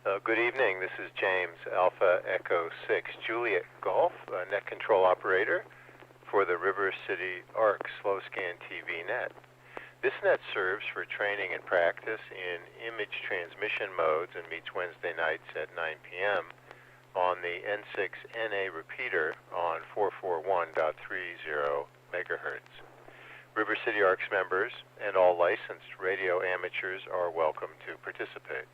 Good evening. This is James, Alpha Echo 6 Juliet Golf, net control operator for the River City ARC Slow Scan TV Net. This net serves for training and practice in image transmission modes and meets Wednesday nights at 9 p.m. on the N6NA repeater on 441.30 megahertz. River City ARC's members and all licensed radio amateurs are welcome to participate.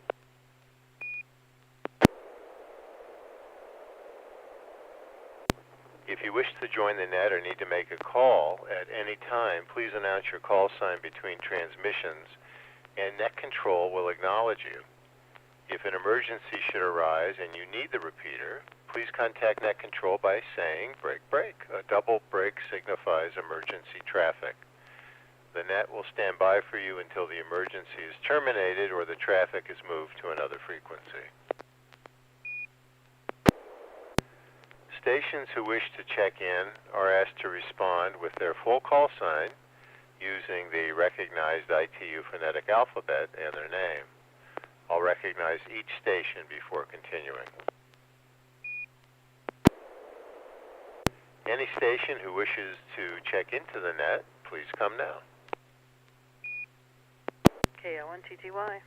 If you wish to join the net or need to make a call at any time, please announce your call sign between transmissions, and net control will acknowledge you. If an emergency should arise and you need the repeater, please contact net control by saying, "Break, break." A double break signifies emergency traffic. The net will stand by for you until the emergency is terminated or the traffic is moved to another frequency. Stations who wish to check in are asked to respond with their full call sign using the recognized ITU phonetic alphabet and their name. I'll recognize each station before continuing. Any station who wishes to check into the net, please come now. KO1TTY.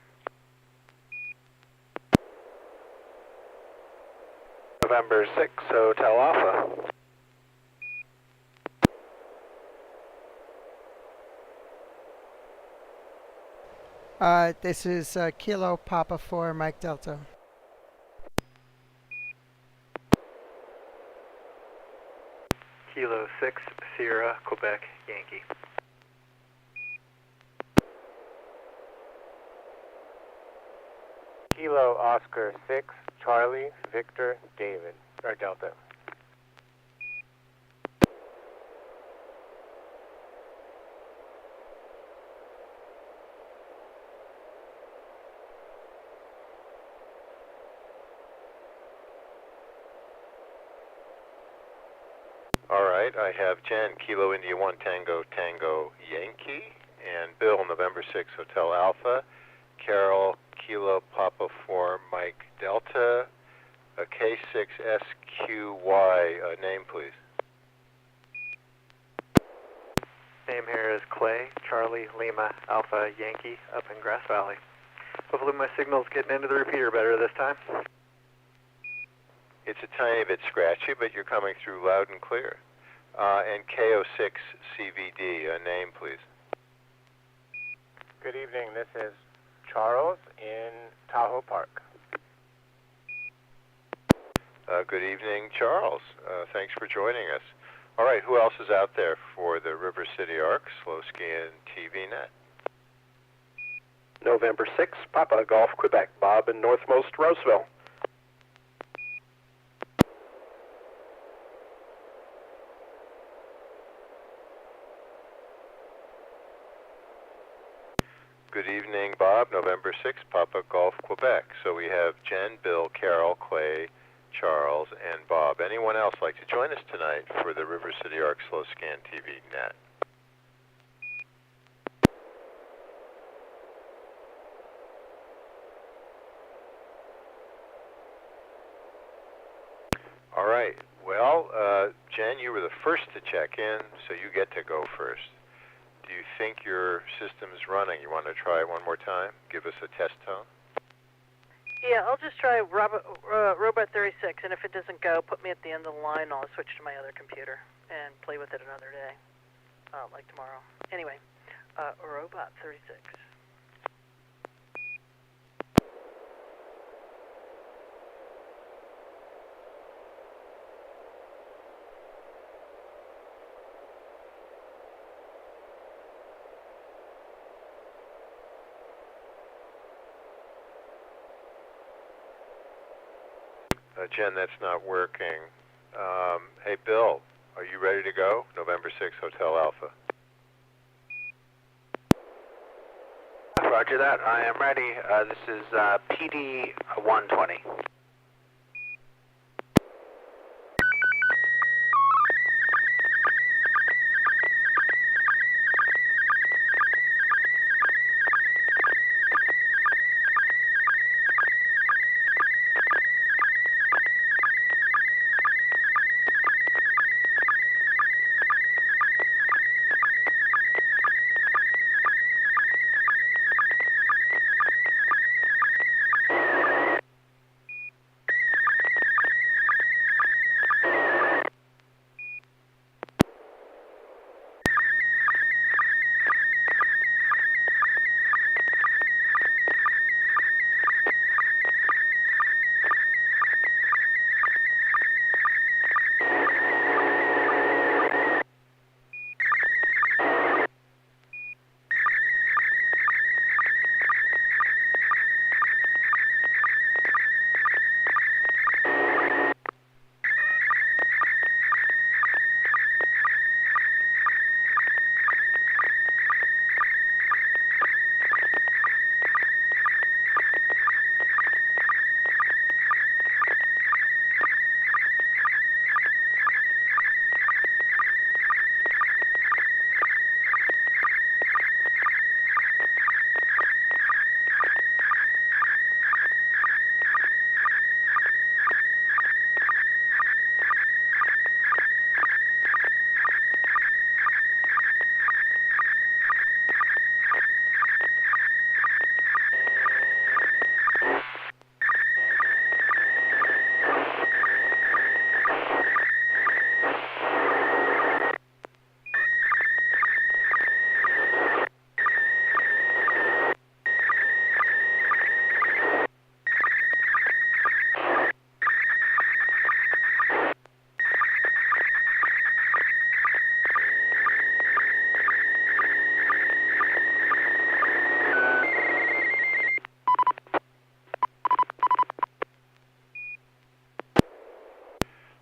November 6, Hotel Alpha. This is Kilo Papa 4 Mike Delta. Kilo 6, Sierra, Quebec, Yankee. Kilo Oscar 6, Charlie, Victor, David, or Delta. All right, I have Jen, Kilo India 1 Tango Tango Yankee, and Bill, November 6 Hotel Alpha, Carol, Kilo Papa 4 Mike Delta, K6SQY, name please. Name here is Clay, Charlie, Lima, Alpha, Yankee, up in Grass Valley. Hopefully my signal's getting into the repeater better this time. It's a tiny bit scratchy, but you're coming through loud and clear. And KO6CVD, name please. Good evening, this is Charles in Tahoe Park. Good evening, Charles. Thanks for joining us. All right, who else is out there for the River City ARC Slow Scan TV Net? November 6, Papa Golf, Quebec, Bob in Northmost Roseville. Good evening, Bob. November 6, Papa Golf, Quebec. So we have Jen, Bill, Carol, Clay, Charles, and Bob. Anyone else like to join us tonight for the River City ARC Slow Scan TV Net? All right. Well, Jen, you were the first to check in, so you get to go first. Do you think your system's running? You want to try one more time? Give us a test tone? Yeah, I'll just try Robot 36, and if it doesn't go, put me at the end of the line. I'll switch to my other computer and play with it another day, like tomorrow. Anyway, Robot 36. Jen, that's not working. Hey, Bill, are you ready to go? November 6, Hotel Alpha. Roger that. I am ready. This is PD 120.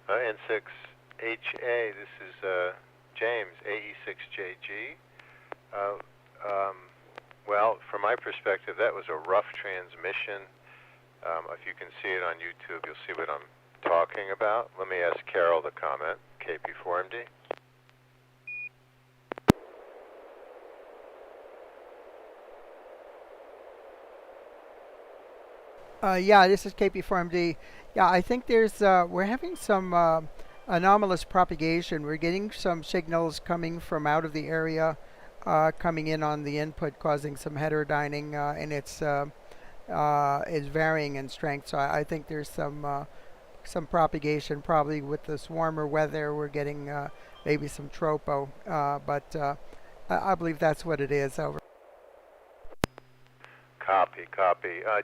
N6HA, this is James, AE6JG. Well, from my perspective, that was a rough transmission. If you can see it on YouTube, you'll see what I'm talking about. Let me ask Carol to comment, KP4MD. Yeah, this is KP4MD. Yeah, I think we're having some anomalous propagation. We're getting some signals coming from out of the area, coming in on the input, causing some heterodyning, and it's varying in strength. So I think there's some propagation, probably with this warmer weather. We're getting maybe some tropo, but I believe that's what it is. Over. Copy.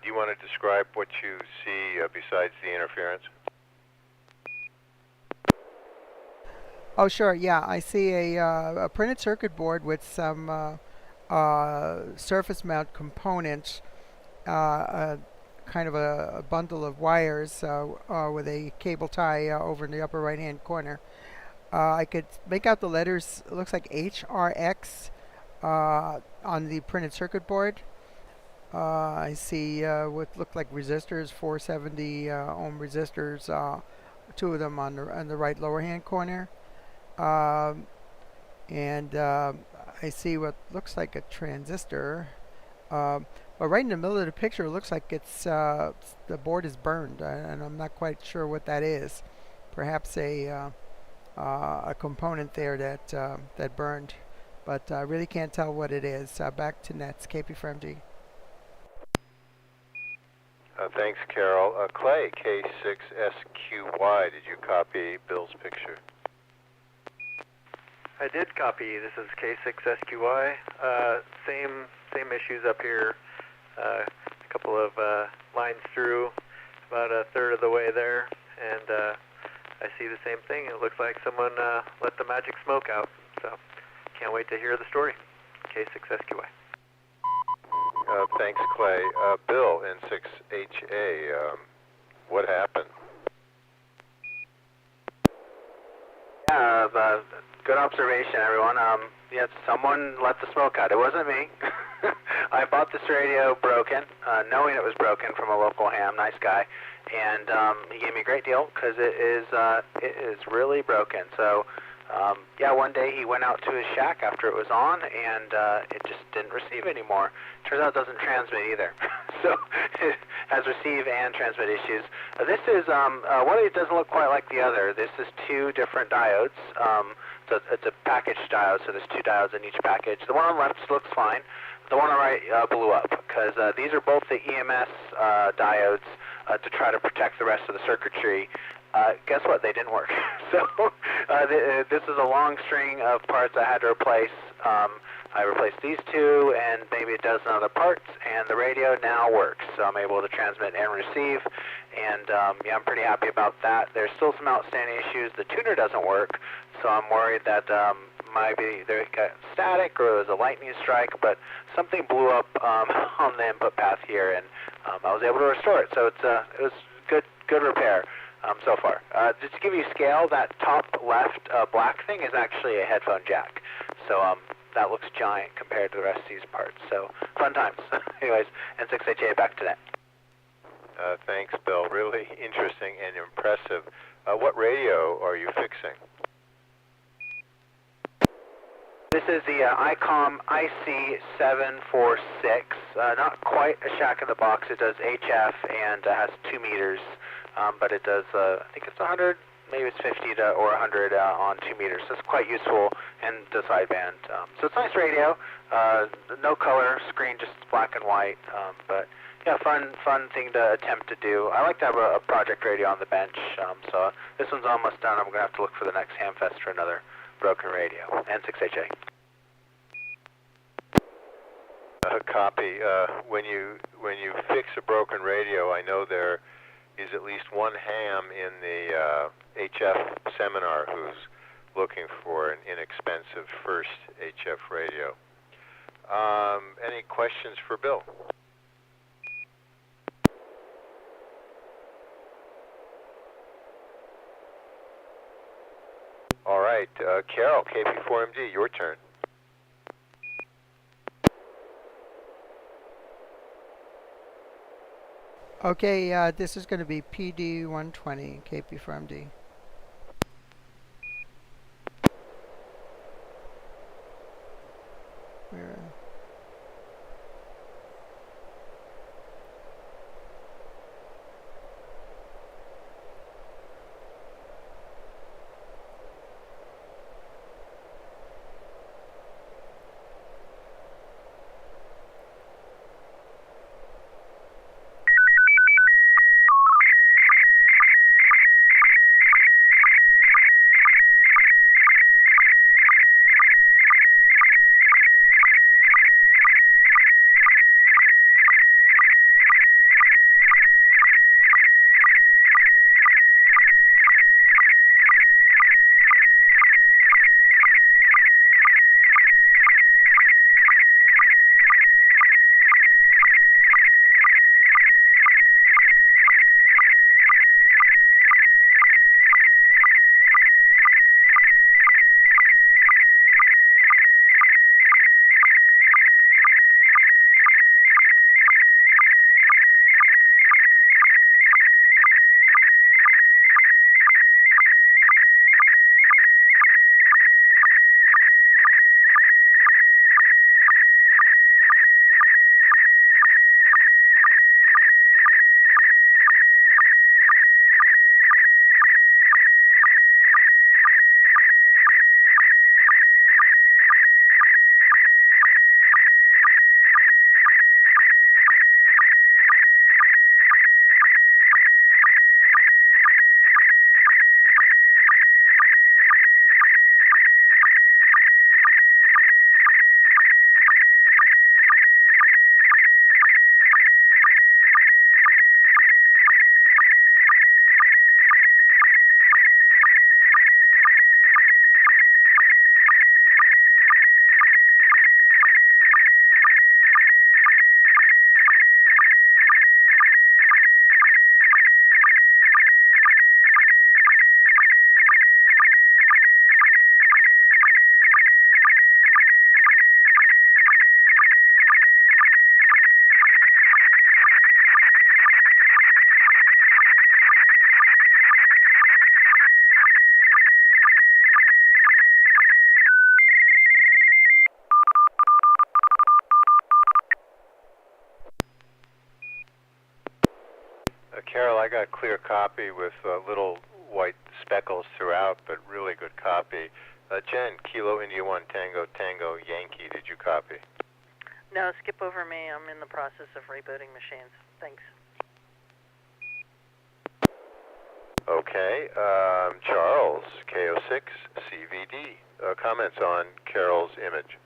Do you want to describe what you see besides the interference? Oh, sure. Yeah, I see a printed circuit board with some surface mount components, kind of a bundle of wires with a cable tie over in the upper right-hand corner. I could make out the letters. It looks like HRX on the printed circuit board. I see what look like resistors, 470 ohm resistors, two of them on the right lower hand corner. And I see what looks like a transistor. But right in the middle of the picture, it looks like it's the board is burned, and I'm not quite sure what that is. Perhaps a component there that burned, but I really can't tell what it is. Back to Nets, KP4MD. Thanks, Carol. Clay, K6SQY, did you copy Bill's picture? I did copy. This is K6SQY. Same issues up here. A couple of lines through, about a third of the way there, and I see the same thing. It looks like someone let the magic smoke out. So can't wait to hear the story. K6SQY. Thanks, Clay. Bill, N6HA, what happened? Yeah, good observation, everyone. Yes, someone let the smoke out. It wasn't me. I bought this radio broken, knowing it was broken from a local ham, nice guy, and he gave me a great deal because it is really broken. So, yeah, one day he went out to his shack after it was on, and it just didn't receive anymore. Turns out it doesn't transmit either. So it has receive and transmit issues. This is one of these doesn't look quite like the other. This is two different diodes. So it's a packaged diode, so there's two diodes in each package. The one on the left looks fine. The one on the right blew up because these are both the EMS diodes to try to protect the rest of the circuitry. Guess what? They didn't work. So this is a long string of parts I had to replace. I replaced these two and maybe a dozen other parts, and the radio now works. So I'm able to transmit and receive, and yeah, I'm pretty happy about that. There's still some outstanding issues. The tuner doesn't work, so I'm worried that maybe there got static or it was a lightning strike, but something blew up on the input path here, and I was able to restore it. So it was good repair. So far. Just to give you scale, that top left black thing is actually a headphone jack. So that looks giant compared to the rest of these parts. So fun times. Anyways, N6HA back to that. Thanks, Bill. Really interesting and impressive. What radio are you fixing? This is the ICOM IC746. Not quite a shack in the box. It does HF and has 2 meters. But it does, I think it's 100, maybe it's 50 or 100 on 2 meters. So it's quite useful and does sideband. So it's a nice radio. No color screen, just black and white. But yeah, fun thing to attempt to do. I like to have a project radio on the bench. So this one's almost done. I'm going to have to look for the next Hamfest for another broken radio. N6HA. Copy. When you fix a broken radio, I know there is at least one ham in the HF seminar who's looking for an inexpensive first HF radio. Any questions for Bill? right. Carol, KP4MD, your turn. Okay, this is going to be PD120, KP for MD. Where? Carol, I got clear copy with little white speckles throughout, but really good copy. Jen, Kilo India 1 Tango Tango Yankee, did you copy? No, skip over me. I'm in the process of rebooting machines. Thanks. Okay. Charles, KO6 CVD, comments on Carol's image.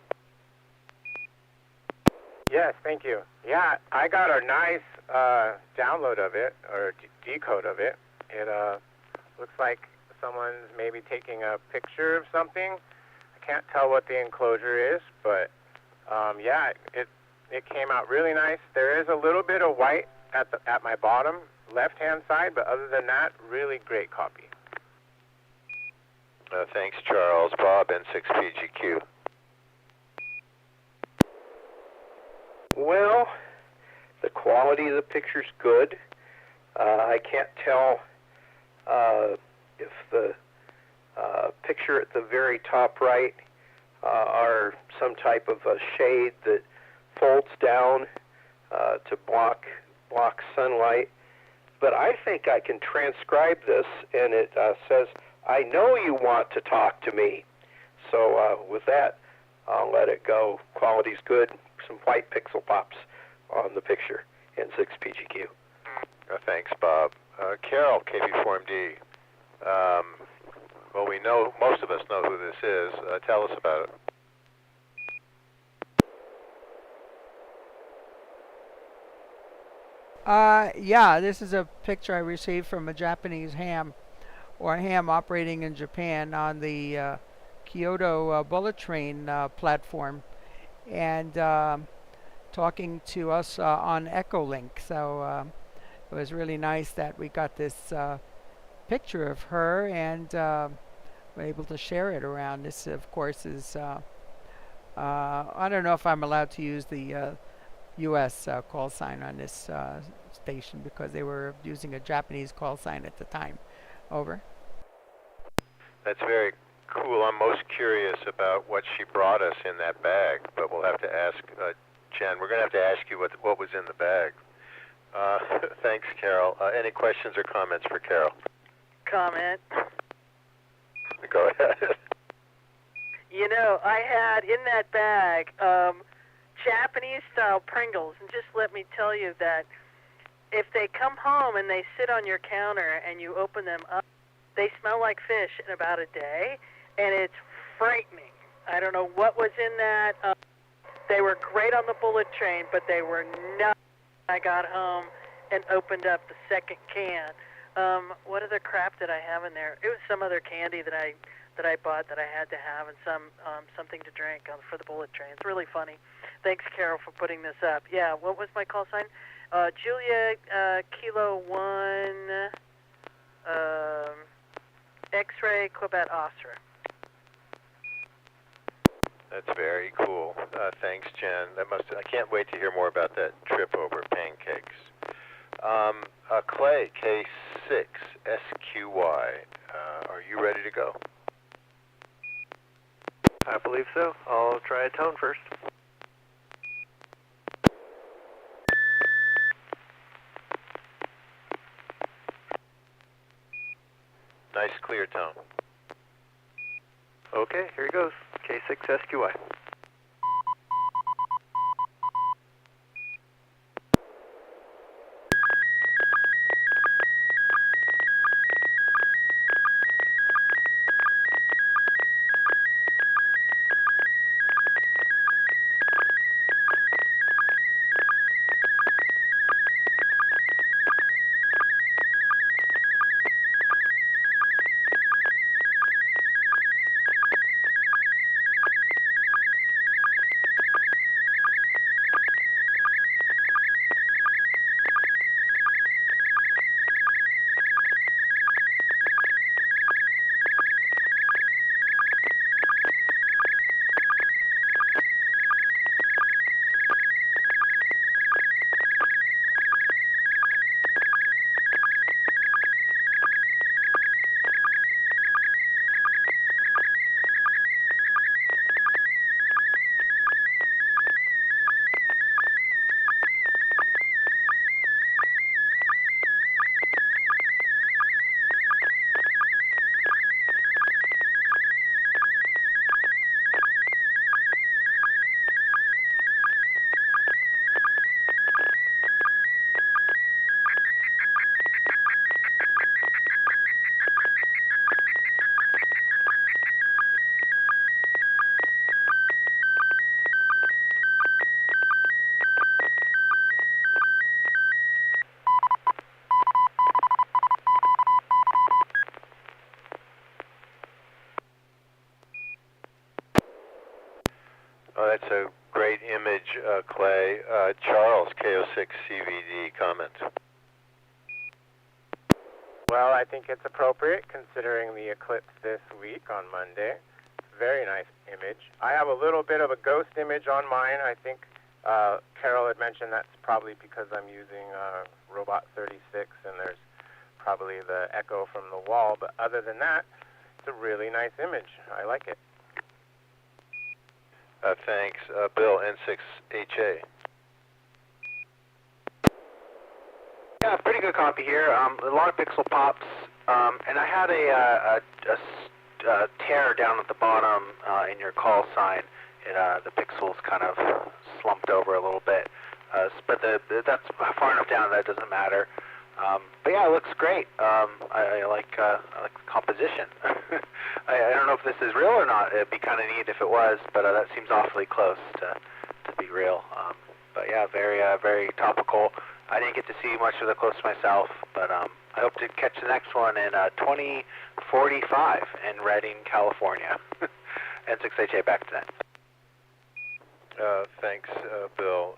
Yes, thank you. Yeah, I got a nice download of it, or decode of it. It looks like someone's maybe taking a picture of something. I can't tell what the enclosure is, but yeah, it came out really nice. There is a little bit of white at my bottom left-hand side, but other than that, really great copy. Thanks, Charles. Bob, N6PGQ. Well, the quality of the picture's good. I can't tell if the picture at the very top right are some type of a shade that folds down to block sunlight. But I think I can transcribe this, and it says, "I know you want to talk to me." So with that, I'll let it go. Quality's good. Some white pixel pops on the picture, N6PGQ. Thanks, Bob. Carol, KP4MD. Well, we know, most of us know who this is. Tell us about it. Yeah, this is a picture I received from a Japanese ham, or ham operating in Japan on the Kyoto bullet train platform, and talking to us on Echolink. So it was really nice that we got this picture of her, and able to share it around. This, of course, is I don't know if I'm allowed to use the U.S. Call sign on this station because they were using a Japanese call sign at the time. Over. That's very cool. I'm most curious about what she brought us in that bag, but we'll have to ask Jen. We're going to have to ask you what was in the bag. Thanks, Carol. Any questions or comments for Carol? Comment. Go ahead. You know, I had in that bag Japanese-style Pringles, and just let me tell you that if they come home and they sit on your counter and you open them up, they smell like fish in about a day, and it's frightening. I don't know what was in that. They were great on the bullet train, but they were not. I got home and opened up the second can. What other crap did I have in there? It was some other candy that I bought that I had to have, and something to drink for the bullet train. It's really funny. Thanks, Carol, for putting this up. Yeah, what was my call sign? Julia Kilo 1 X-ray Quebec Osra. That's very cool. Thanks, Jen. I can't wait to hear more about that trip over pancakes. Clay, K6 SQY. Are you ready to go? I believe so. I'll try a tone first. Nice, clear tone. Okay, here it goes. K6 SQY. Oh, that's a great image, Clay. Charles, KO6 CVD, comments. Well, I think it's appropriate considering the eclipse this week on Monday. Very nice image. I have a little bit of a ghost image on mine. I think Carol had mentioned that's probably because I'm using Robot 36 and there's probably the echo from the wall. But other than that, it's a really nice image. I like it. Thanks. Bill, N6HA. Yeah, pretty good copy here. A lot of pixel pops, and I had a tear down at the bottom in your call sign. The pixels kind of slumped over a little bit, but that's far enough down that it doesn't matter. But yeah, it looks great. I like the composition. I don't know if this is real or not. It'd be kind of neat if it was, but that seems awfully close to be real. But yeah, very topical. I didn't get to see much of the close myself, but I hope to catch the next one in 2045 in Redding, California. N6HA, back to that. Thanks, Bill.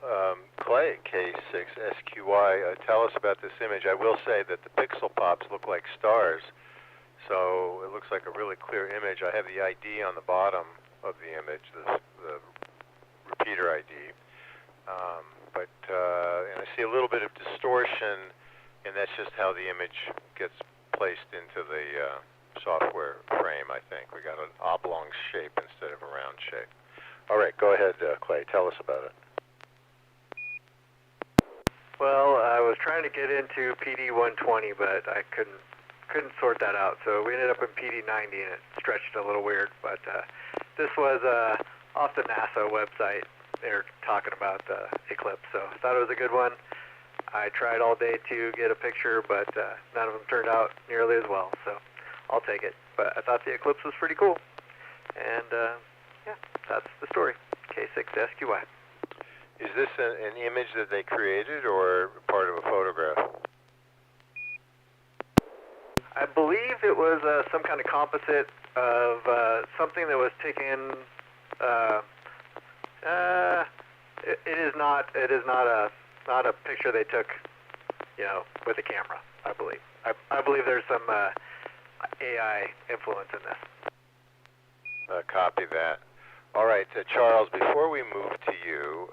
Clay, K6SQY, tell us about this image. I will say that the pixel pops look like stars, So it looks like a really clear image. I have the ID on the bottom of the image, the repeater ID. And I see a little bit of distortion, and that's just how the image gets placed into the software frame, I think. We got an oblong shape instead of a round shape. All right, go ahead, Clay. Tell us about it. Well, I was trying to get into PD 120, but I couldn't sort that out. So we ended up in PD 90, and it stretched a little weird. But this was off the NASA website. They're talking about the eclipse, so I thought it was a good one. I tried all day to get a picture, but none of them turned out nearly as well, so I'll take it. But I thought the eclipse was pretty cool. And yeah, that's the story. K6SQY. Is this an image that they created or part of a photograph? I believe it was some kind of composite of something that was taken. It is not not a picture they took, with a camera. I believe. I believe there's some AI influence in this. Copy that. All right, Charles, before we move to you,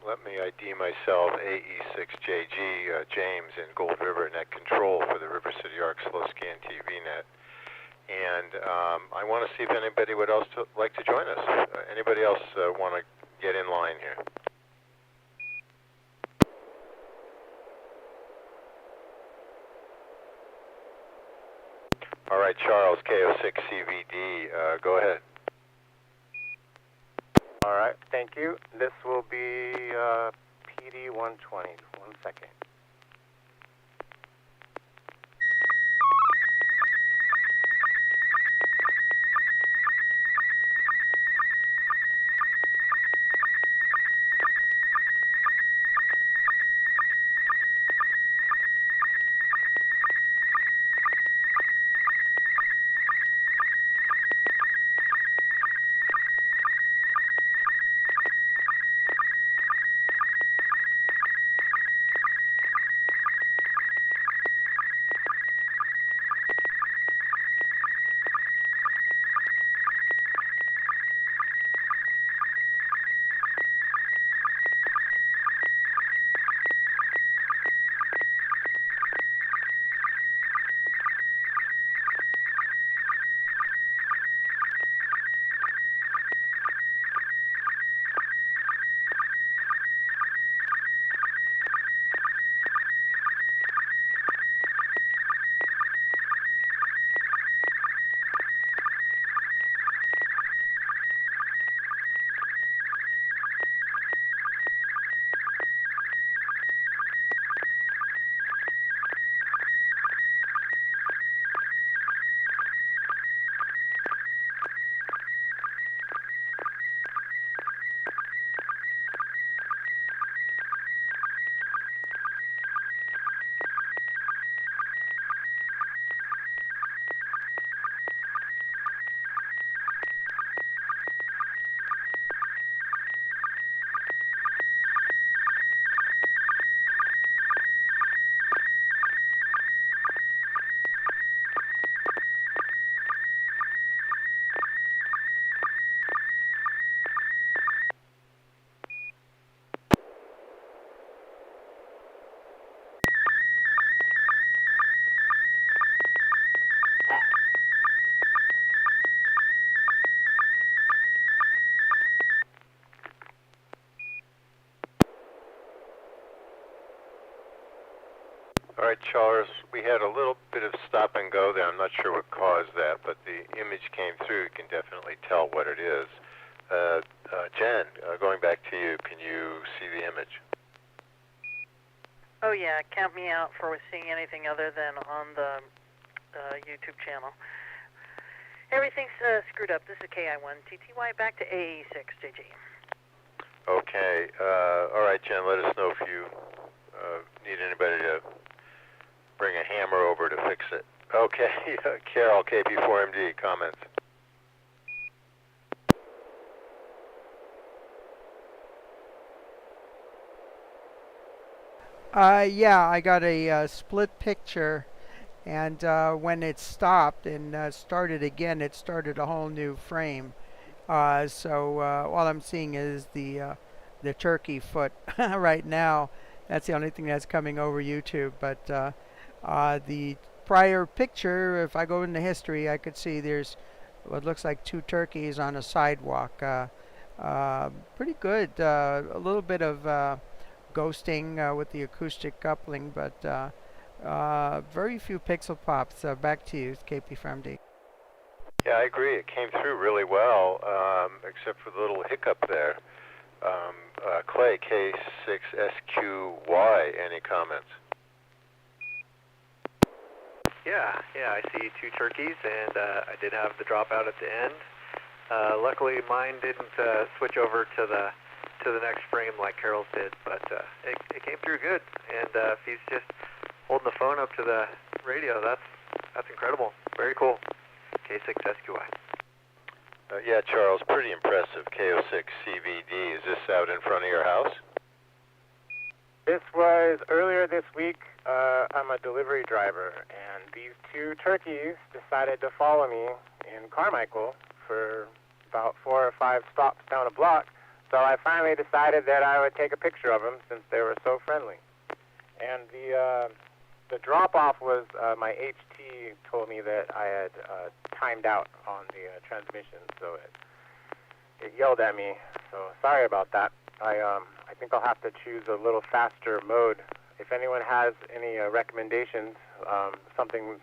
let me ID myself, AE6JG, James in Gold River Net Control for the River City Arc Slow Scan TV Net. And I want to see if anybody would else like to join us. Anybody else want to get in line here? All right, Charles, KO6CVD, go ahead. All right, thank you. This will be PD 120. 1 second. All right, Charles, we had a little bit of stop and go there. I'm not sure what caused that, but the image came through. You can definitely tell what it is. Jen, going back to you, can you see the image? Oh yeah, count me out for seeing anything other than on the YouTube channel. Everything's screwed up. This is KI1TTY, back to AE6JG. Okay. All right, Jen, let us know if you need anybody to bring a hammer over to fix it. Okay. Carol, KP4MD, comments. Yeah, I got a split picture, And when it stopped and started again, it started a whole new frame. So all I'm seeing is the turkey foot right now. That's the only thing that's coming over YouTube. But the prior picture, if I go into history, I could see there's what looks like two turkeys on a sidewalk. Pretty good. A little bit of ghosting with the acoustic coupling, but very few pixel pops. Back to you, KP from D. Yeah, I agree. It came through really well, except for the little hiccup there. Clay, K6SQY, any comments? Yeah, I see two turkeys, and I did have the dropout at the end. Luckily, mine didn't switch over to the next frame like Carol's did, but it came through good. And if he's just holding the phone up to the radio, that's incredible. Very cool. K6SQY. Yeah, Charles, pretty impressive. K06CVD. Is this out in front of your house? This was earlier this week. I'm a delivery driver, and these two turkeys decided to follow me in Carmichael for about 4 or 5 stops down a block. So I finally decided that I would take a picture of them since they were so friendly. And the drop-off was my HT told me that I had timed out on the transmission, so it yelled at me. So sorry about that. I think I'll have to choose a little faster mode. If anyone has any recommendations, something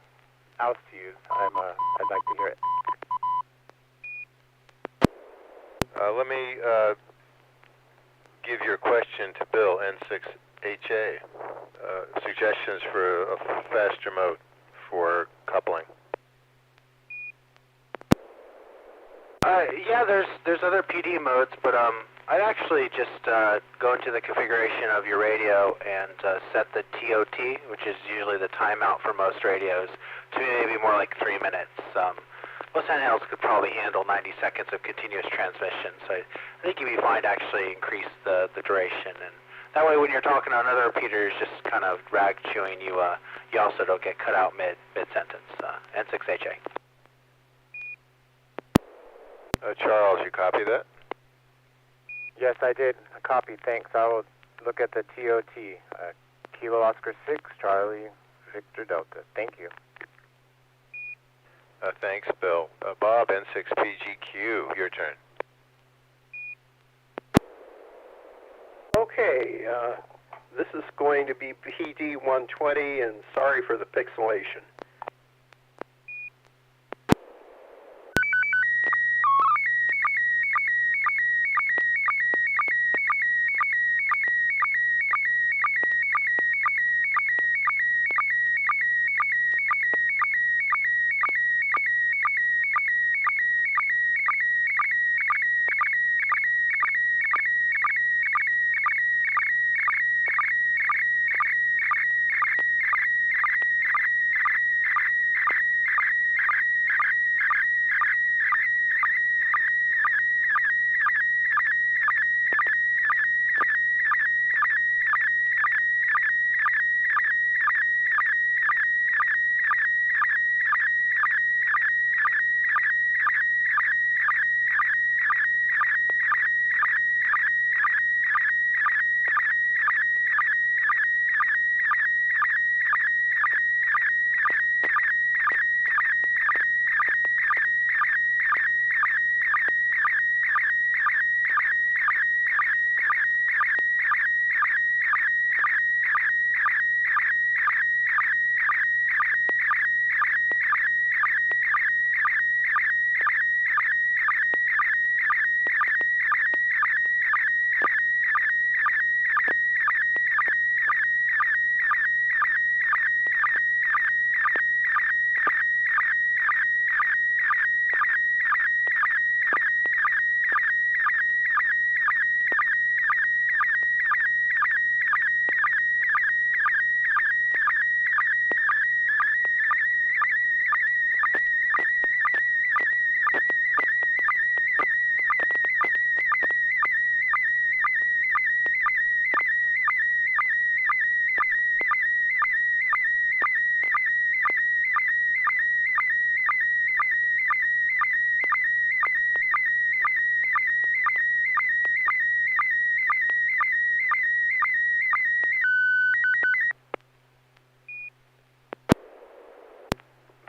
else to use, I'd like to hear it. Let me give your question to Bill, N6HA. Suggestions for a faster mode for coupling. Yeah, there's other PD modes, but I'd actually just go into the configuration of your radio and set the TOT, which is usually the timeout for most radios, to maybe more like 3 minutes. Most handhelds could probably handle 90 seconds of continuous transmission, so I think you'd be fine to actually increase the duration. And that way when you're talking on other repeaters, just kind of rag chewing, you also don't get cut out mid-sentence. N6HA. Charles, you copy that? Yes, I did. A copy, thanks. I will look at the TOT. Kilo Oscar 6, Charlie, Victor Delta. Thank you. Thanks, Bill. Bob, N6PGQ, your turn. Okay, this is going to be PD120, and sorry for the pixelation.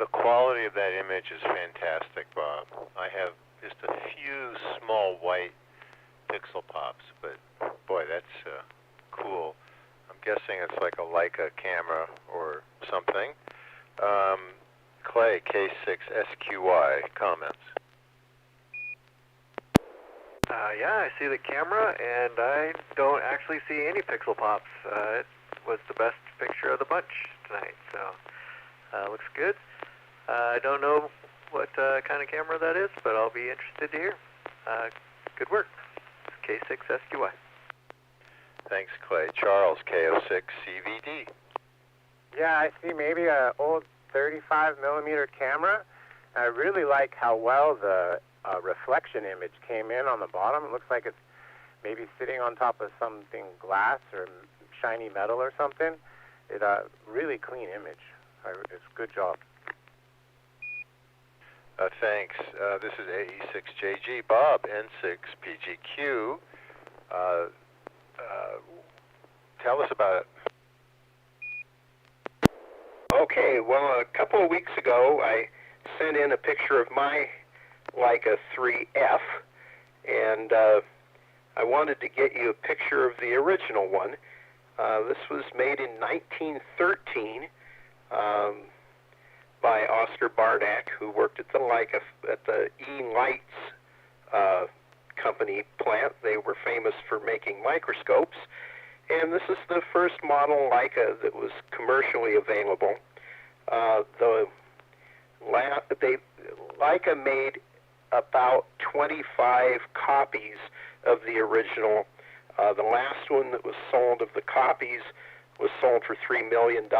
The quality of that image is fantastic, Bob. I have just a few small white pixel pops, but boy, that's cool. I'm guessing it's like a Leica camera or something. Clay, K6SQY, comments. Yeah, I see the camera, and I don't actually see any pixel pops. It was the best picture of the bunch tonight, so looks good. I don't know what kind of camera that is, but I'll be interested to hear. Good work. K6SQY. Thanks, Clay. Charles, K06CVD. Yeah, I see maybe an old 35 millimeter camera. I really like how well the reflection image came in on the bottom. It looks like it's maybe sitting on top of something glass or shiny metal or something. It's a really clean image. It's a good job. Thanks. This is AE6JG. Bob, N6PGQ. Tell us about it. Okay, well, a couple of weeks ago, I sent in a picture of my Leica 3F, and I wanted to get you a picture of the original one. This was made in 1913 by Oscar Barnack, who worked at the Leica, at the E-Lights company plant. They were famous for making microscopes, and this is the first model Leica that was commercially available. Leica made about 25 copies of the original. The last one that was sold of the copies was sold for $3 million.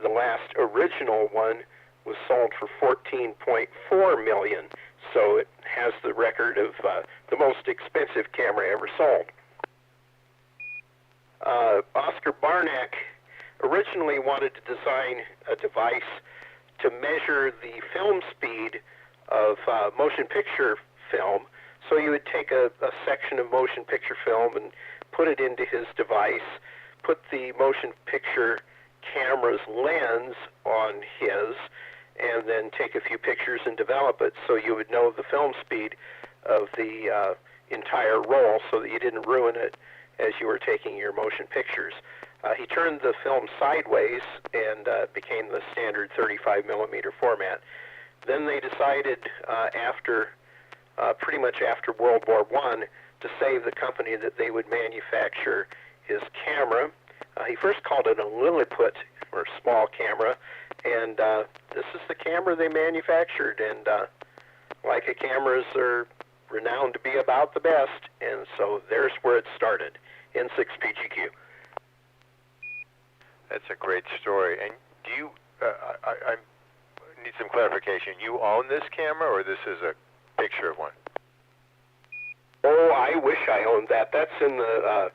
The last original one was sold for $14.4 million. So it has the record of the most expensive camera ever sold. Oscar Barnack originally wanted to design a device to measure the film speed of motion picture film. So you would take a section of motion picture film and put it into his device, put the motion picture camera's lens on his, and then take a few pictures and develop it so you would know the film speed of the entire roll so that you didn't ruin it as you were taking your motion pictures. He turned the film sideways and became the standard 35 millimeter format. Then they decided pretty much after World War I to save the company that they would manufacture his camera. He first called it a Lilliput, or small camera, and this is the camera they manufactured, and Leica cameras are renowned to be about the best, and so there's where it started, N6PGQ. That's a great story. And do you, I need some clarification. You own this camera, or this is a picture of one? Oh, I wish I owned that. That's in the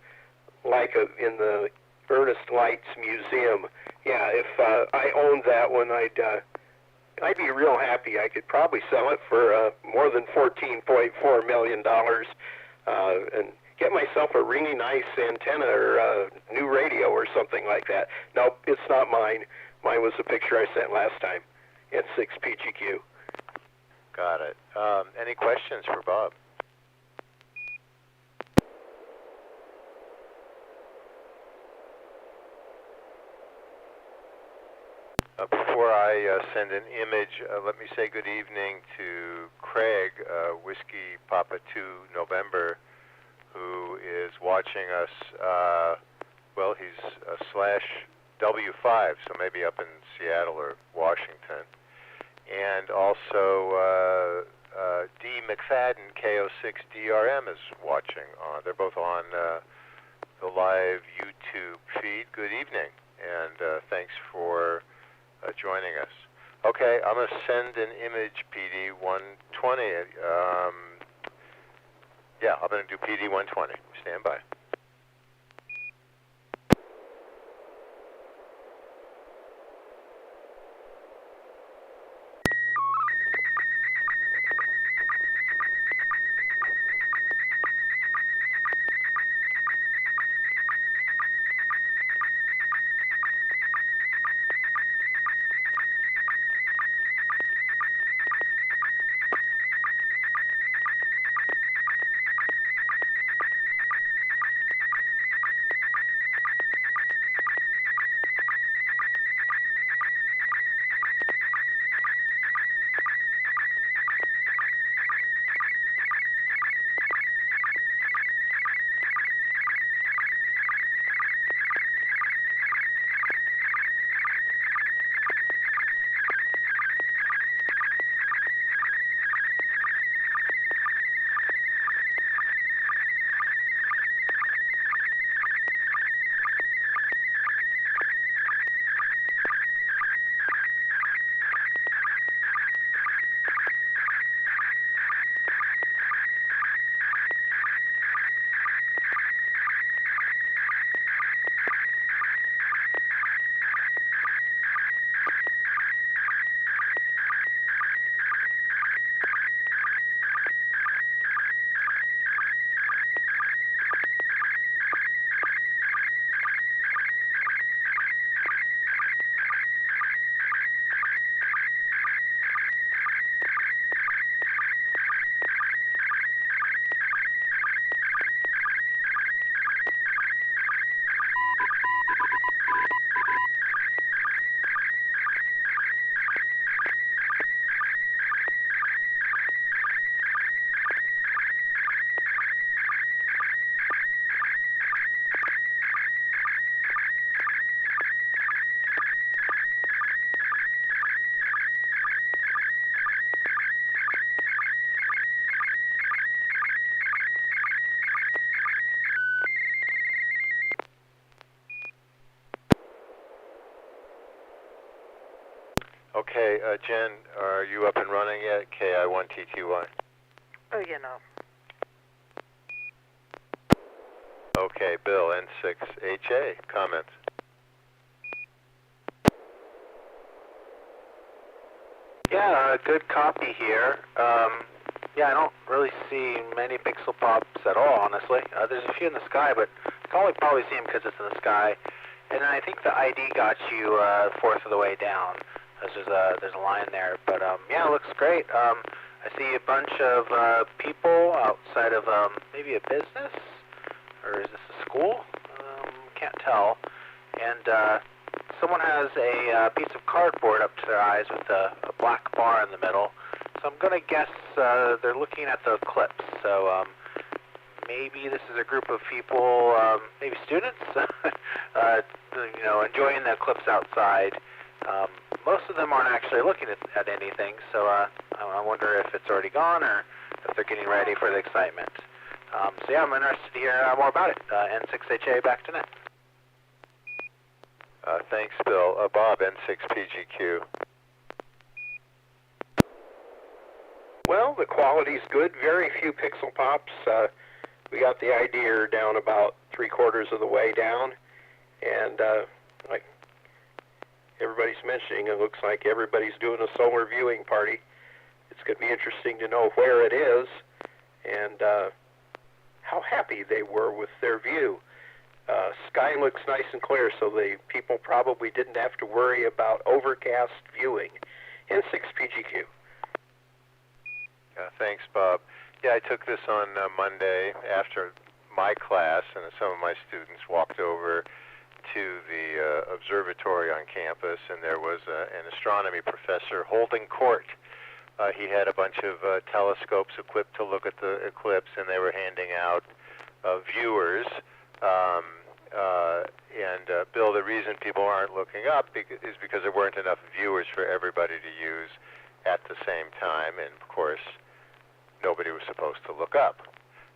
in the Ernest Lights Museum. Yeah, if I owned that one, I'd be real happy. I could probably sell it for more than $14.4 million and get myself a really nice antenna or a new radio or something like that. No, it's not mine. Mine was the picture I sent last time. N6PGQ. Got it. Any questions for Bob? Before I send an image, let me say good evening to Craig, Whiskey Papa 2 November, who is watching us. Well, he's /W5, so maybe up in Seattle or Washington. And also D. McFadden, K06DRM, is watching. They're both on the live YouTube feed. Good evening, and thanks for joining us. Okay, I'm going to send an image, PD 120. Yeah, I'm going to do PD 120. Stand by. Okay, Jen, are you up and running yet? KI1TTY. Oh, yeah, no. Okay, Bill, N6HA, comments. Yeah, good copy here. Yeah, I don't really see many pixel pops at all, honestly. There's a few in the sky, but you can only probably see them because it's in the sky. And I think the ID got you fourth of the way down. There's a line there, but yeah, it looks great. I see a bunch of people outside of maybe a business, or is this a school? Can't tell. And someone has a piece of cardboard up to their eyes with a black bar in the middle. So I'm going to guess they're looking at the eclipse. So maybe this is a group of people, maybe students, you know, enjoying the eclipse outside. Most of them aren't actually looking at anything, so I wonder if it's already gone or if they're getting ready for the excitement. So yeah, I'm interested to hear more about it. N6HA, back to net. Thanks, Bill. Bob, N6PGQ. Well, the quality's good. Very few pixel pops. We got the idea down about 3/4 of the way down, and like everybody's mentioning, it looks like everybody's doing a solar viewing party. It's going to be interesting to know where it is and how happy they were with their view. Sky looks nice and clear, so the people probably didn't have to worry about overcast viewing. N6PGQ. Thanks, Bob. Yeah, I took this on Monday after my class, and some of my students walked over to the observatory on campus, and there was an astronomy professor holding court. He had a bunch of telescopes equipped to look at the eclipse, and they were handing out viewers. Bill, the reason people aren't looking up is because there weren't enough viewers for everybody to use at the same time, and of course, nobody was supposed to look up.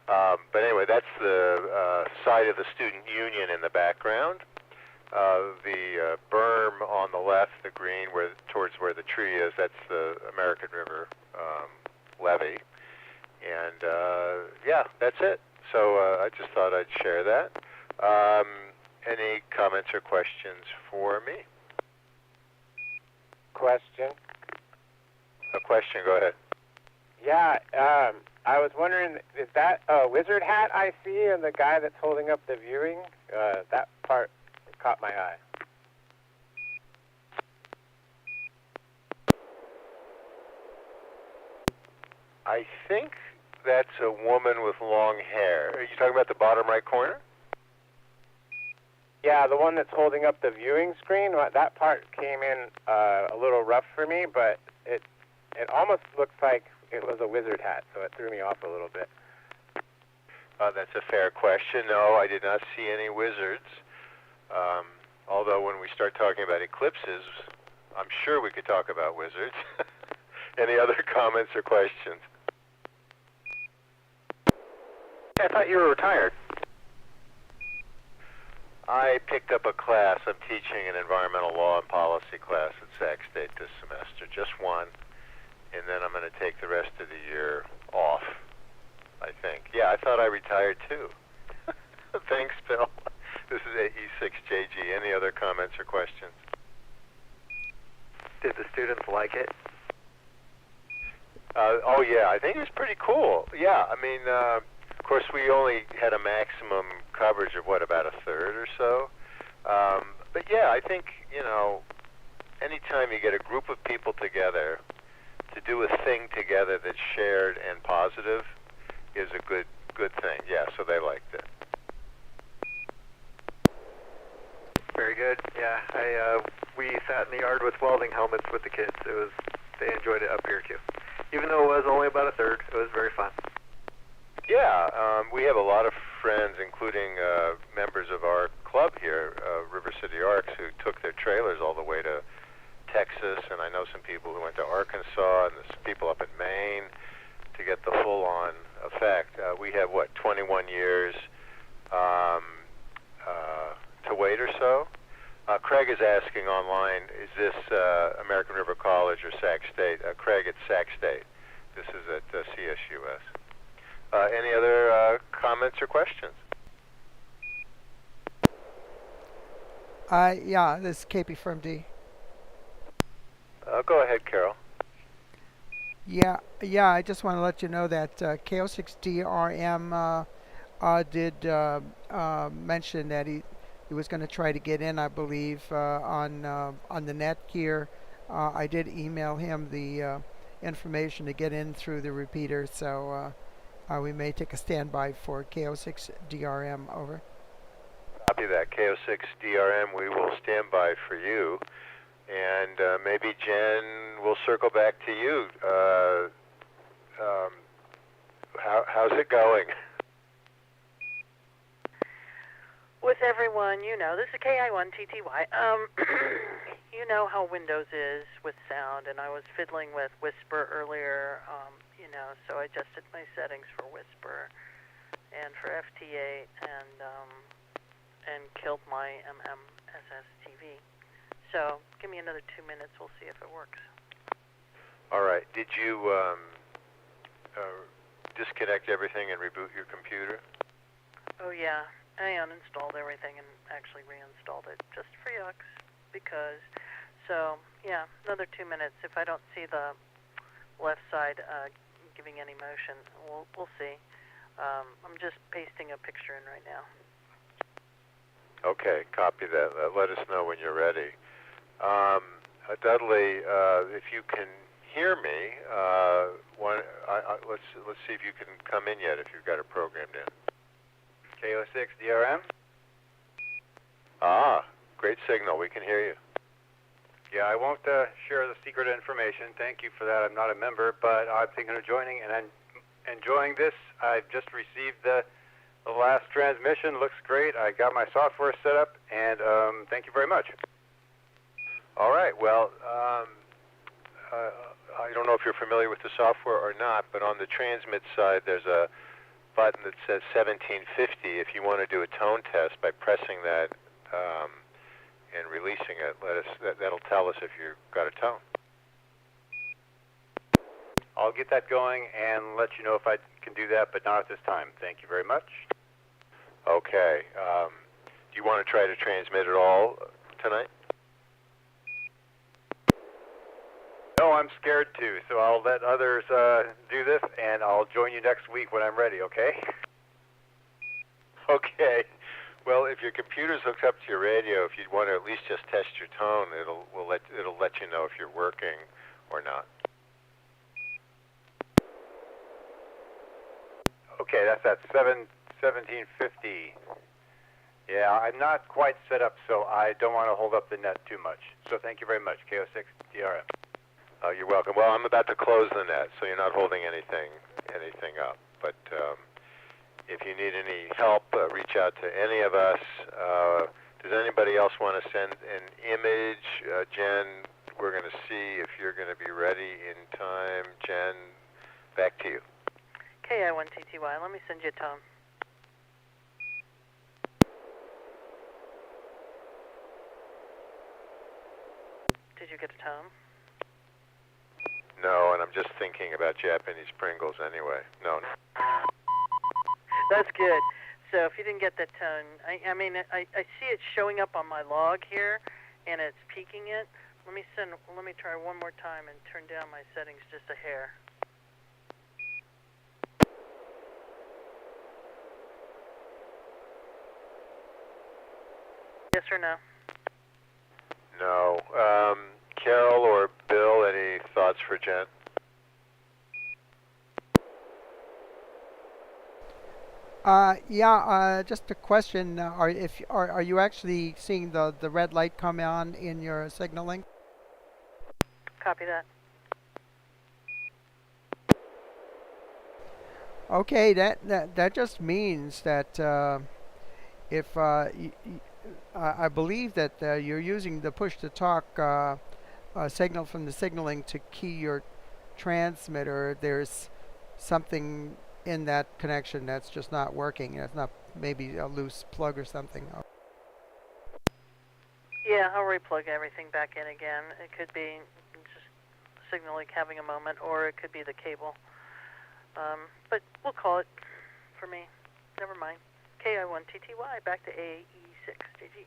But anyway, that's the side of the student union in the background. The berm on the left, the green, towards where the tree is, that's the American River levee. And yeah, that's it. So I just thought I'd share that. Any comments or questions for me? Question. A question, go ahead. Yeah, I was wondering, is that a wizard hat I see and the guy that's holding up the viewing? That part caught my eye. I think that's a woman with long hair. Are you talking about the bottom right corner? Yeah, the one that's holding up the viewing screen. That part came in a little rough for me, but it almost looks like it was a wizard hat, so it threw me off a little bit. That's a fair question. No, I did not see any wizards. Although when we start talking about eclipses, I'm sure we could talk about wizards. Any other comments or questions? I thought you were retired. I picked up a class. I'm teaching an environmental law and policy class at Sac State this semester, just one. And then I'm going to take the rest of the year off, I think. Yeah, I thought I retired too. Thanks, Bill. This is AE6JG. Any other comments or questions? Did the students like it? Oh, yeah, I think it was pretty cool. Yeah, I mean, of course, we only had a maximum coverage of, about a third or so. But yeah, I think, anytime you get a group of people together to do a thing together that's shared and positive is a good thing. Yeah, so they liked it. Very good. Yeah, we sat in the yard with welding helmets with the kids. They enjoyed it up here too. Even though it was only about a third, it was very fun. Yeah, we have a lot of friends, including members of our club here, River City Arcs, who took their trailers all the way to Texas, and I know some people who went to Arkansas, and there's people up in Maine to get the full-on effect. We have, 21 years to wait or so. Craig is asking online, is this American River College or Sac State? Craig, it's Sac State. This is at CSUS. Any other comments or questions? Yeah, this is KP from D. Go ahead, Carol. Yeah, I just want to let you know that KO6DRM did mention that he was going to try to get in, I believe, on the net here. I did email him the information to get in through the repeater, so we may take a standby for KO6DRM. Over. Copy that. KO6DRM, we will stand by for you. And maybe Jen will circle back to you. How's it going? With everyone, you know, this is KI1TTY. You know how Windows is with sound, and I was fiddling with Whisper earlier, you know, so I adjusted my settings for Whisper and for FT8 and killed my SSTV. So give me another 2 minutes. We'll see if it works. All right. Did you disconnect everything and reboot your computer? Oh, yeah. I uninstalled everything and actually reinstalled it just for yucks. Because, so, yeah, another 2 minutes. If I don't see the left side giving any motion, we'll see. I'm just pasting a picture in right now. Okay. Copy that. Let us know when you're ready. Dudley, if you can hear me, let's see if you can come in yet if you've got it programmed in. KO6DRM? Ah, great signal. We can hear you. Yeah, I won't share the secret information. Thank you for that. I'm not a member, but I'm thinking of joining, and I'm enjoying this. I've just received the last transmission. Looks great. I got my software set up, and thank you very much. All right. Well, I don't know if you're familiar with the software or not, but on the transmit side, there's a button that says 1750. If you want to do a tone test by pressing that and releasing it, that'll tell us if you've got a tone. I'll get that going and let you know if I can do that, but not at this time. Thank you very much. Okay. Do you want to try to transmit it all tonight? No, I'm scared too, so I'll let others do this, and I'll join you next week when I'm ready, okay? Okay. Well, if your computer's hooked up to your radio, if you want to at least just test your tone, it'll let you know if you're working or not. Okay, that's at 1750. Yeah, I'm not quite set up, so I don't want to hold up the net too much. So thank you very much, KO6DRM. You're welcome. Well, I'm about to close the net, so you're not holding anything up. But if you need any help, reach out to any of us. Does anybody else want to send an image? Jen, we're going to see if you're going to be ready in time. Jen, back to you. KI1TTY, let me send you a tone. Did you get a tone? No, and I'm just thinking about Japanese Pringles anyway. No. That's good. So if you didn't get that tone, I mean, I see it showing up on my log here, and it's peaking it. Let me try one more time and turn down my settings just a hair. Yes or no? No. Carol or Bill, any thoughts for Jen? Just a question. Are you actually seeing the red light come on in your signaling? Copy that. Okay, that just means that if I believe that you're using the push-to-talk signal from the signaling to key your transmitter, there's something in that connection that's just not working. It's not maybe a loose plug or something. Yeah, I'll replug everything back in again. It could be just signal like having a moment, or it could be the cable. But we'll call it for me. Never mind. KI1TTY back to AE6JG.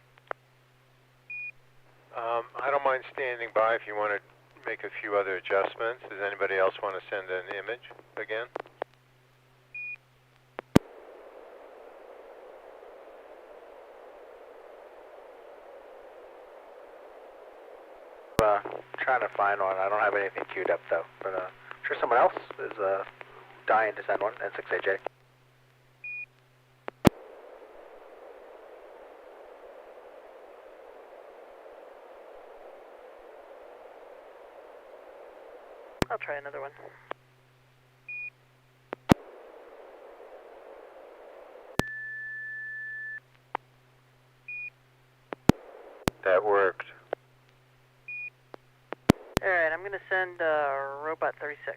I don't mind standing by if you want to make a few other adjustments. Does anybody else want to send an image again? Trying to find one. I don't have anything queued up though, but I'm sure someone else is dying to send one. N6AJ. I'll try another one. That worked. All right, I'm going to send Robot 36.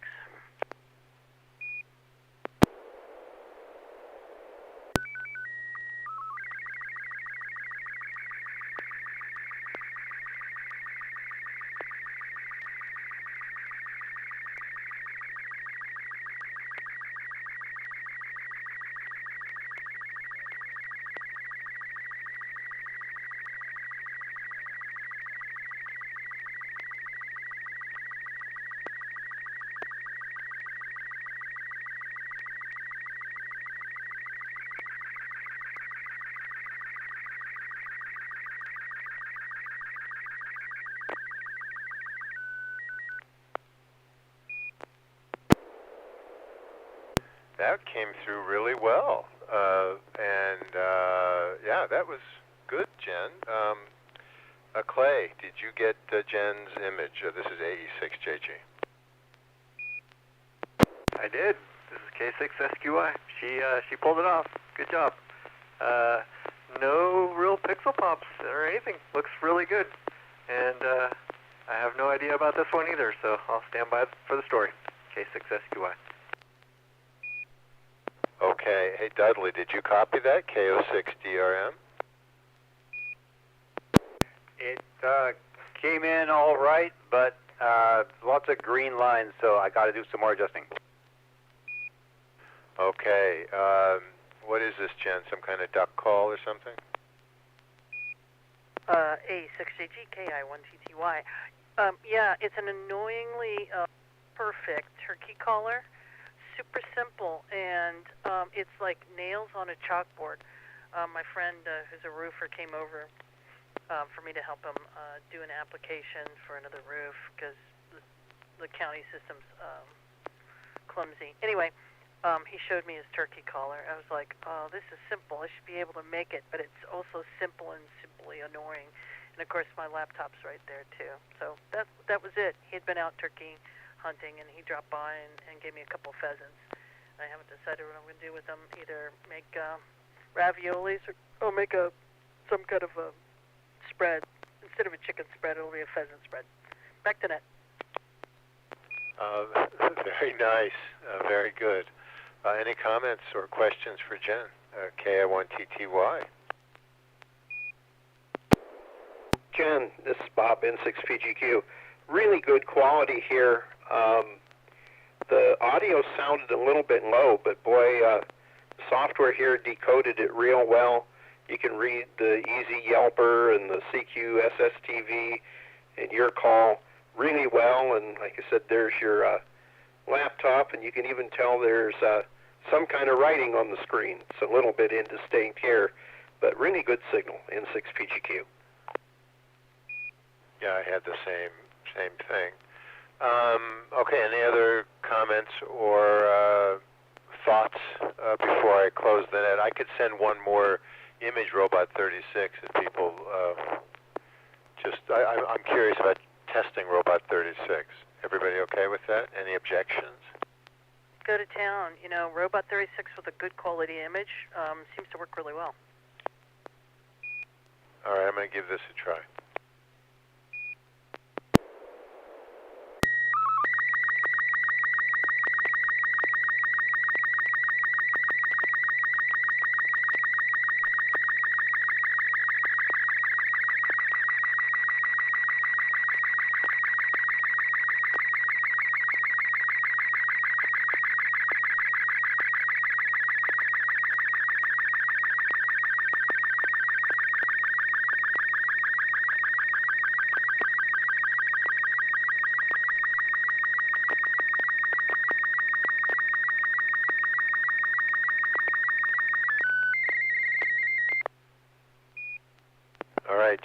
That came through really well. Yeah, that was good, Jen. Clay, did you get Jen's image? This is AE6JG. I did. This is K6SQI. She pulled it off. Good job. No real pixel pops or anything. Looks really good. And I have no idea about this one either, so I'll stand by for the story. K6SQI. Okay. Hey, Dudley, did you copy that? KO6DRM? It came in all right, but lots of green lines, so I got to do some more adjusting. Okay. What is this, Jen? Some kind of duck call or something? A6JG KI1TTY. Yeah, it's an annoyingly perfect turkey caller. Super simple, and it's like nails on a chalkboard. My friend, who's a roofer, came over for me to help him do an application for another roof because the county system's clumsy. Anyway, he showed me his turkey collar. I was like, oh, this is simple. I should be able to make it, but it's also simple and simply annoying. And of course, my laptop's right there too. So that was it. He had been out turkey hunting, and he dropped by and gave me a couple pheasants. I haven't decided what I'm going to do with them. Either make raviolis or make some kind of a spread. Instead of a chicken spread, it'll be a pheasant spread. Back to net. Very nice. Very good. Any comments or questions for Jen? KI1TTY. Jen, this is Bob, N6PGQ. Really good quality here. The audio sounded a little bit low, but boy, software here decoded it real well. You can read the Easy Yelper and the CQ SSTV and your call really well. And like I said, there's your laptop, and you can even tell there's some kind of writing on the screen. It's a little bit indistinct here, but really good signal, N6PGQ. Yeah, I had the same thing. Okay, any other comments or thoughts before I close the net? I could send one more image, Robot 36, if people I'm curious about testing Robot 36. Everybody okay with that? Any objections? Go to town. You know, Robot 36 with a good quality image seems to work really well. All right, I'm going to give this a try.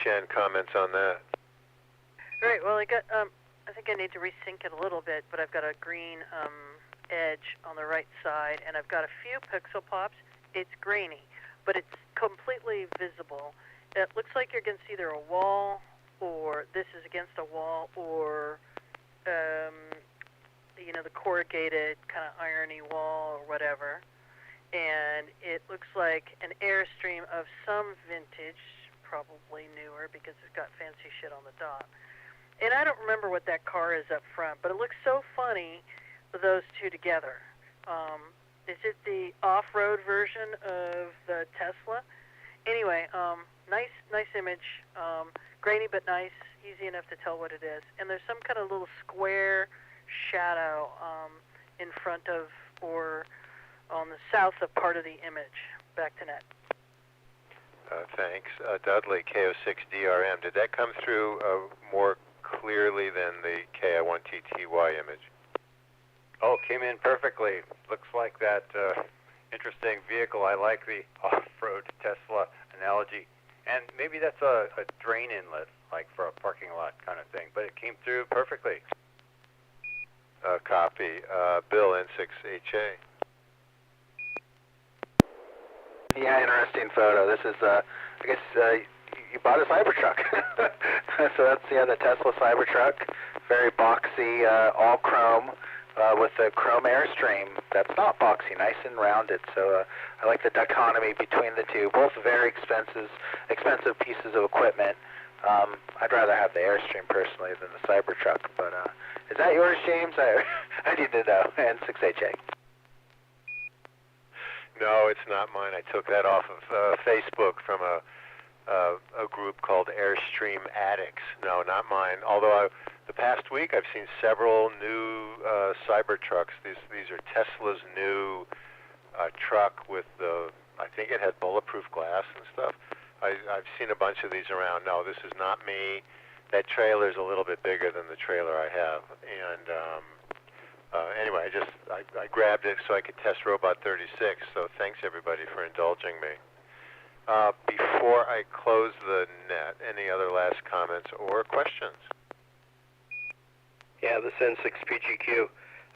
Jen, comments on that? All right, well, I think I need to resync it a little bit, but I've got a green edge on the right side, and I've got a few pixel pops. It's grainy, but it's completely visible. It looks like you're against either a wall, or this is against a wall, or the corrugated kind of irony wall or whatever. And it looks like an Airstream of some vintage, probably newer because it's got fancy shit on the top. And I don't remember what that car is up front, but it looks so funny with those two together. Is it the off-road version of the Tesla? Anyway, nice image, grainy but nice, easy enough to tell what it is. And there's some kind of little square shadow in front of or on the south of part of the image. Back to Net. Thanks. Dudley, KO6DRM. Did that come through more clearly than the KI1TTY image? Oh, came in perfectly. Looks like that interesting vehicle. I like the off-road Tesla analogy. And maybe that's a drain inlet, like for a parking lot kind of thing. But it came through perfectly. Copy. Bill, N6HA. Yeah, interesting photo. This is, I guess, you bought a Cybertruck. So that's, the Tesla Cybertruck. Very boxy, all chrome, with a chrome Airstream that's not boxy, nice and rounded. So I like the dichotomy between the two. Both very expensive pieces of equipment. I'd rather have the Airstream personally than the Cybertruck. But is that yours, James? I need to know. N6HA. No, it's not mine. I took that off of Facebook from a group called Airstream Addicts. No, not mine. Although the past week I've seen several new Cybertrucks. These are Tesla's new truck with I think it had bulletproof glass and stuff. I've seen a bunch of these around. No, this is not me. That trailer is a little bit bigger than the trailer I have. And anyway, I grabbed it so I could test Robot 36. So thanks everybody for indulging me. Before I close the net, any other last comments or questions? Yeah, this N6PGQ.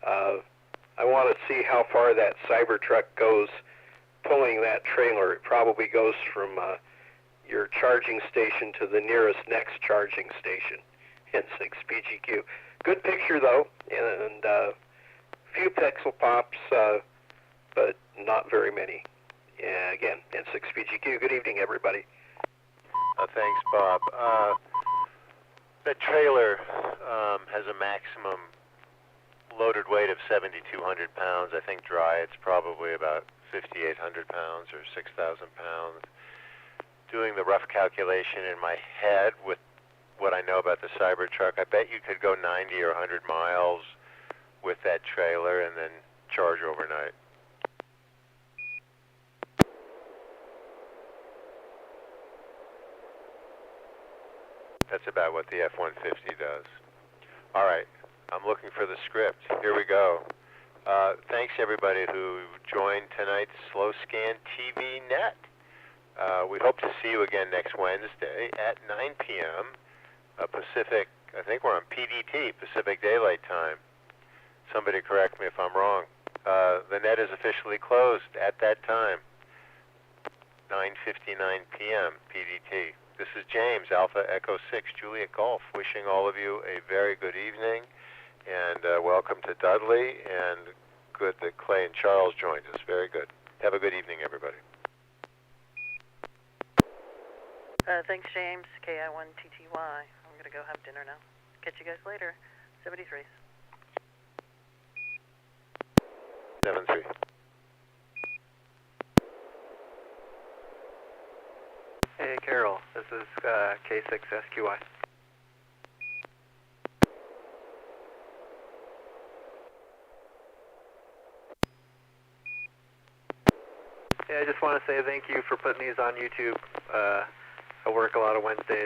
I want to see how far that Cybertruck goes pulling that trailer. It probably goes from your charging station to the nearest next charging station. N6PGQ. Good picture though, and few pixel pops, but not very many. Yeah, again, N6PGQ. Good evening, everybody. Thanks, Bob. The trailer has a maximum loaded weight of 7,200 pounds. I think dry it's probably about 5,800 pounds or 6,000 pounds. Doing the rough calculation in my head with what I know about the Cybertruck, I bet you could go 90 or 100 miles with that trailer and then charge overnight. That's about what the F-150 does. All right, I'm looking for the script. Here we go. Thanks everybody who joined tonight's Slow Scan TV Net. We hope to see you again next Wednesday at 9 p.m. Pacific. I think we're on PDT, Pacific Daylight Time. Somebody correct me if I'm wrong. The net is officially closed at that time, 9:59 p.m. PDT. This is James, Alpha Echo 6, Juliet Golf, wishing all of you a very good evening, and welcome to Dudley, and good that Clay and Charles joined us. Very good. Have a good evening, everybody. Thanks, James. KI1TTY. I'm going to go have dinner now. Catch you guys later. 73. 7-3. Hey, Carol. This is K6SQY. Yeah, I just want to say thank you for putting these on YouTube. I work a lot of Wednesdays.